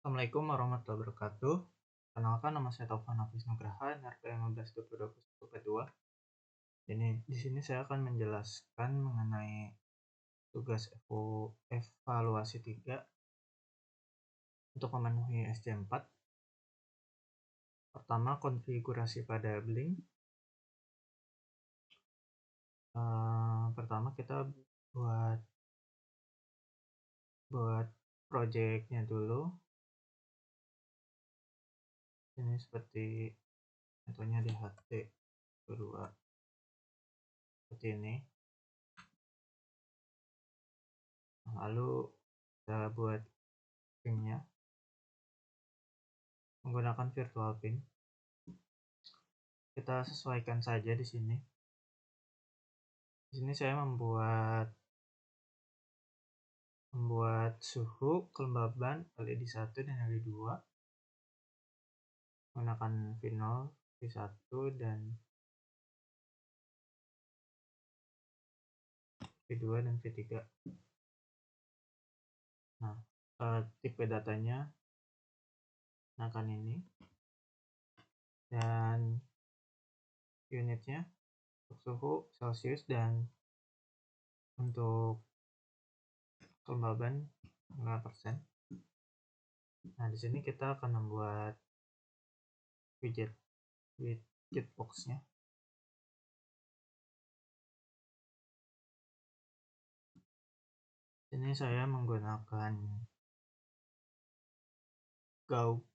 Assalamualaikum warahmatullahi wabarakatuh. Kenalkan, nama saya Taufan Hafiz Nugraha, NRP 15/2021/2. Ini di sini saya akan menjelaskan mengenai tugas evaluasi 3 untuk memenuhi SC4. Pertama, konfigurasi pada Blink. Pertama kita buat projectnya dulu. Ini seperti contohnya di HT kedua seperti ini. Lalu kita buat pinnya menggunakan virtual pin. Kita sesuaikan saja di sini. Di sini saya membuat suhu, kelembaban LED 1 dan LED 2 menggunakan V0, V1 dan V2 dan V3. Nah, tipe datanya menggunakan ini, dan unitnya untuk suhu Celsius dan untuk kelembaban 5%. Nah, di sini kita akan membuat widget boxnya. Ini saya menggunakan GAUK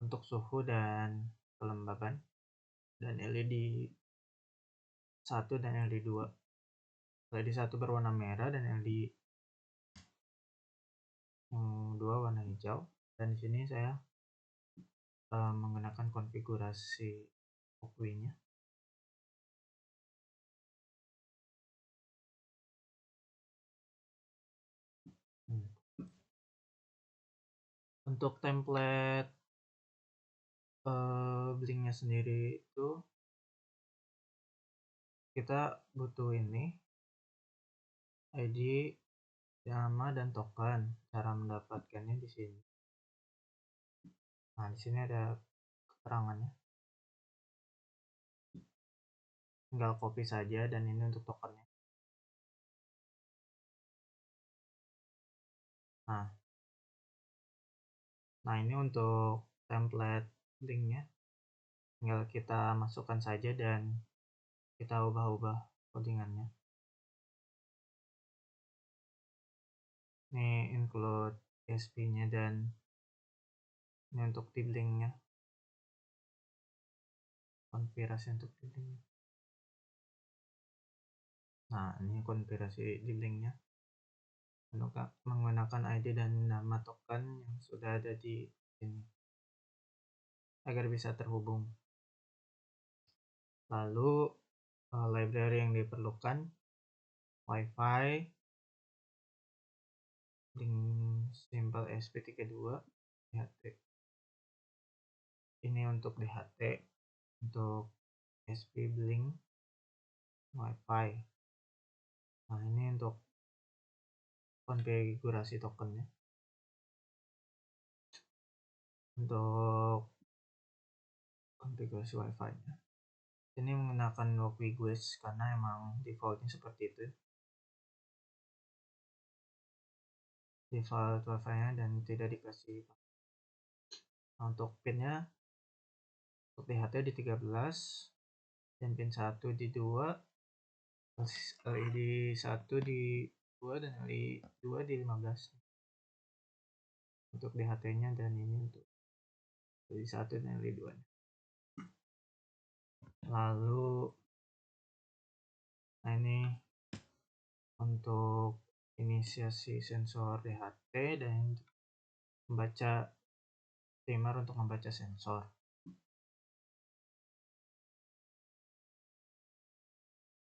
untuk suhu dan kelembaban, dan LED 1 dan LED 2. LED 1 berwarna merah dan LED 2 warna hijau. Dan di sini saya menggunakan konfigurasi Walkway-nya. Untuk template Blink-nya sendiri itu kita butuh ini, ID, nama, dan token. Cara mendapatkannya di sini. Nah, di sini ada keterangannya. Tinggal copy saja, dan ini untuk tokennya. Nah, ini untuk template Blink-nya. Tinggal kita masukkan saja dan kita ubah-ubah codingannya. Ini include SP-nya dan ini untuk di Blink-nya. Konfigurasi untuk di Blink-nya. Nah, ini konfigurasi di Blink-nya. Menggunakan ID dan nama token yang sudah ada di sini agar bisa terhubung. Lalu library yang diperlukan Wi-Fi, Blink Simple SP32, DHT. Ini untuk DHT, untuk SP Blink Wi-Fi. Nah, ini untuk konfigurasi tokennya. Untuk konfigurasi Wi-Fi-nya, ini menggunakan Walkway Guest karena emang defaultnya seperti itu, default Wi-Fi-nya, dan tidak dikasih. Nah, untuk pinnya, untuk DHT di 13 dan pin 1 di 2, LED 1 di 2 dan LED 2 di 15 untuk DHT-nya, dan ini untuk LED 1 dan LED 2 nya. Lalu ini untuk inisiasi sensor DHT dan membaca timer untuk membaca sensor.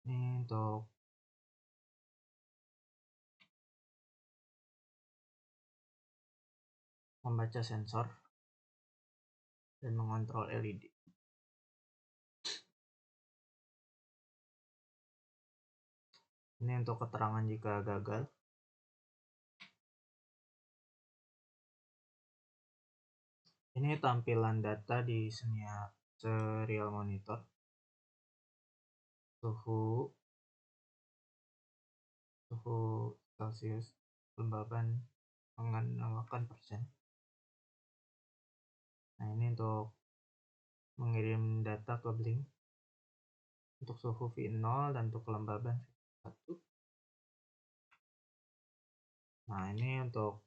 Ini untuk membaca sensor dan mengontrol LED. Ini untuk keterangan jika gagal. Ini tampilan data di serial monitor. Suhu Celcius, kelembaban 8%. Nah, ini untuk mengirim data ke Blink untuk suhu V0 dan untuk kelembaban V1. Nah, ini untuk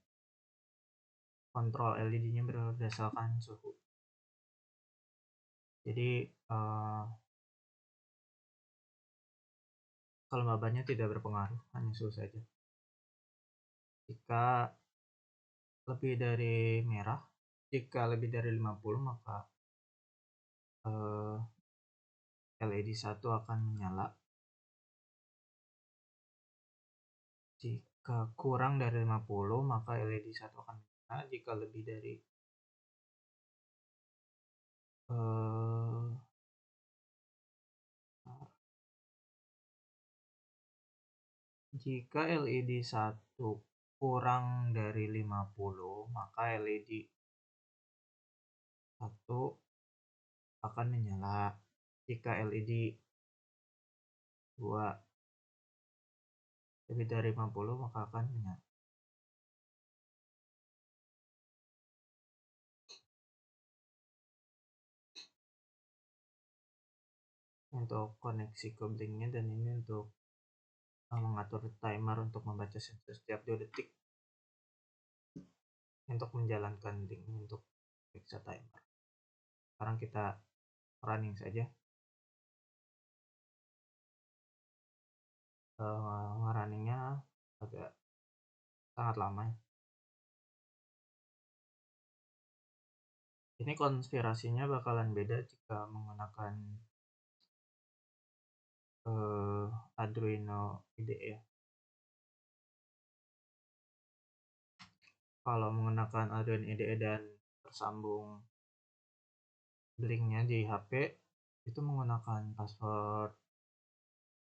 kontrol LED-nya berdasarkan suhu. Jadi kelembabannya tidak berpengaruh, hanya suhu saja. Jika lebih dari merah, jika lebih dari 50 maka LED 1 akan menyala. Jika kurang dari 50 maka LED 1 akan menyala. Jika lebih dari jika LED 1 kurang dari 50 maka LED 1 akan menyala. Jika LED 2 lebih dari 50 maka akan menyala. Untuk koneksi ke Blinknya, dan ini untuk mengatur timer untuk membaca sensor setiap 2 detik untuk menjalankan Blink untuk periksa timer. Sekarang kita running saja. Runningnya agak sangat lama. Ini konfigurasinya bakalan beda jika menggunakan Arduino IDE. Kalau menggunakan Arduino IDE dan tersambung Blinknya di HP, itu menggunakan password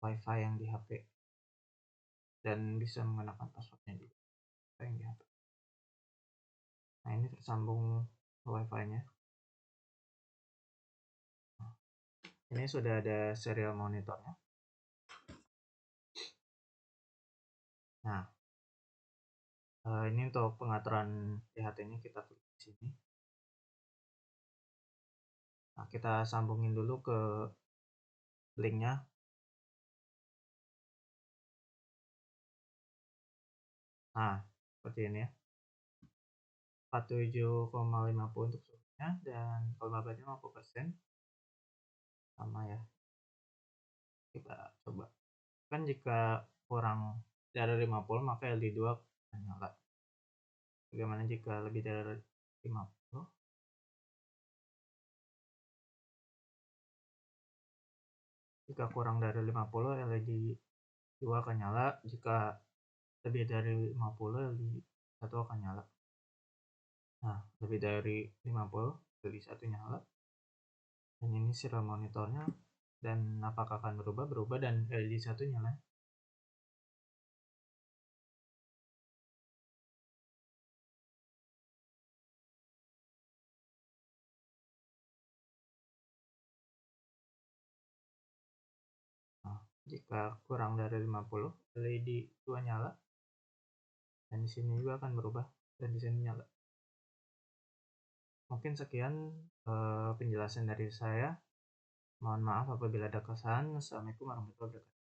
WiFi yang di HP dan bisa menggunakan passwordnya juga yang di HP. Nah, ini tersambung WiFi-nya. Ini sudah ada serial monitornya. Nah, ini untuk pengaturan THT-nya kita klik di sini. Nah, kita sambungin dulu ke Blinknya. Nah, seperti ini ya. 47,50 untuk suhunya dan kelembabannya 50%. Sama ya. Kita coba. Kan jika kurang dari 50 maka LED 2 akan nyala. Bagaimana jika lebih dari 50? Jika kurang dari 50 LED 2 akan nyala. Jika lebih dari 50 LED 1 akan nyala. Nah, lebih dari 50 LED 1 nyala. Dan ini serial monitornya. Dan apakah akan berubah dan LED 1 nyala. Nah, jika kurang dari 50 LED 2 nyala, dan di sini juga akan berubah dan di sini nyala. Mungkin sekian penjelasan dari saya. Mohon maaf apabila ada kesalahan. Assalamualaikum warahmatullahi wabarakatuh.